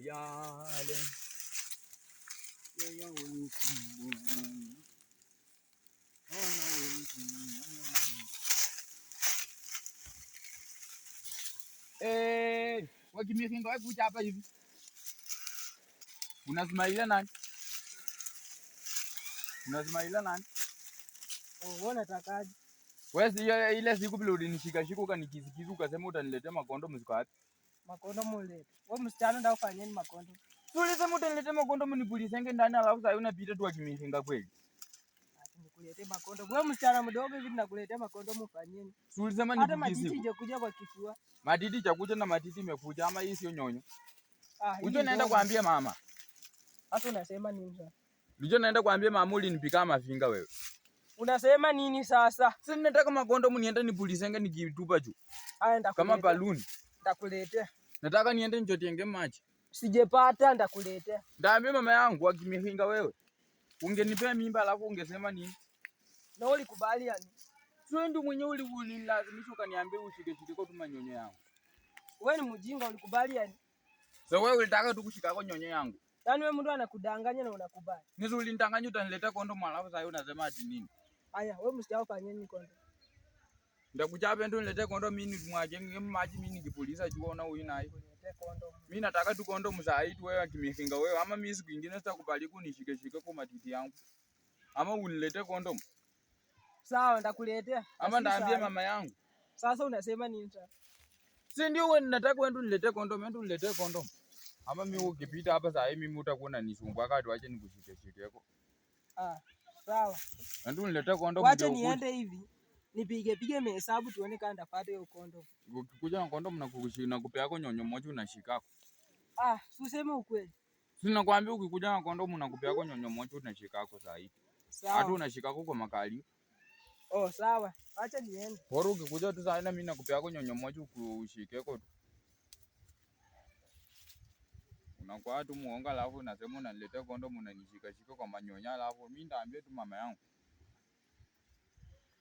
yale wakimikinga wewe kuja hapa hivi. Unasmailia nani? Unasmailia nani? Wewe unatakaje? Wewe ile siku bila ulinishika shika ukanikizikiza ukasema utaniletea makondomu ziko wapi? Makondomu ulete. Wewe msichana ndio ufanye nini makondomu? Ulisema utaniletea makondomu nipulizenge ndani alafu sasa unapita tu akimikinga kweli. Nikuletee makondomu. Wewe msichana mdogo hivi nakuletea makondomu ufanye nini? Ulisema hata matiti je kuja kwa kifua. Matiti cha kuja na matiti imekuja ama hii sio nyonyo? Ujo naenda kuambia mama. Sasa unasema nini sasa? Ujo naenda kuambia mama ulinipika mafinga wewe. Unasema nini sasa? Sasa nataka makondomu niende nipulizenge nikitupa juu. Nitakuletea. Kama balloon. Nitakuletea. Nataka niende nijotienge maji. Sijepata nitakuletea. Ndaambia mama yangu akimihinga wewe. Ungenipea mimba alafu ungesema nini? Na ulikubali yani? Sio ndio mwenyewe ulinilazimisha ukaniambia ushike kwa tu manyonyo yangu. Wewe ni mjinga ulikubali yani? Sasa wewe ulitaka tu kushika kwa nyonyo yangu. Yaani wewe mtu anakudanganya na unakubali. Nizo ulinidanganya utaniletea kondomu alafu sasa unasema ati nini? Haya, wewe msijao fanya nini kondomu? Ndakuchapa ndio niletee kondomu mimi nimwajenge maji mimi nikipuliza juu na huyu naye. Niletee kondomu. Mimi nataka tu kondomu saa hii tu wewe akimikinga wewe ama mimi siku nyingine sitakubali kunishike kwa matiti yangu. Ama uniletee kondomu. Sawa, ndakuletea. Ama ndaambia mama yangu. Sasa unasema nini sasa? Si ndio wewe nataka wewe ndio niletee kondomu, ndio niletee kondomu. Ama mimi ukipita hapa saa hii mimi utakuwa unanisumbua wakati wache nikushike yako. Sawa. Ndio niletee kondomu. Wacha niende hivi. Nipige mahesabu tuone kama ndapata hiyo kondomu. Ukikuja na kondomu na kupea yako nyonyo moja unashikako. Useme ukweli. Sina kwambia ukikuja na kondomu na kupea yako nyonyo moja unashikako saa hii. Sawa. Hata unashikako kwa makali. Sawa. Acha niende. Bora ukikuja tu saa hii na mimi nakupea yako nyonyo moja ushikeko tu. Unakuwa tu muonga alafu unasema unaniletea kondomu unanishika kwa manyonya alafu mimi ndaambia tu mama yangu.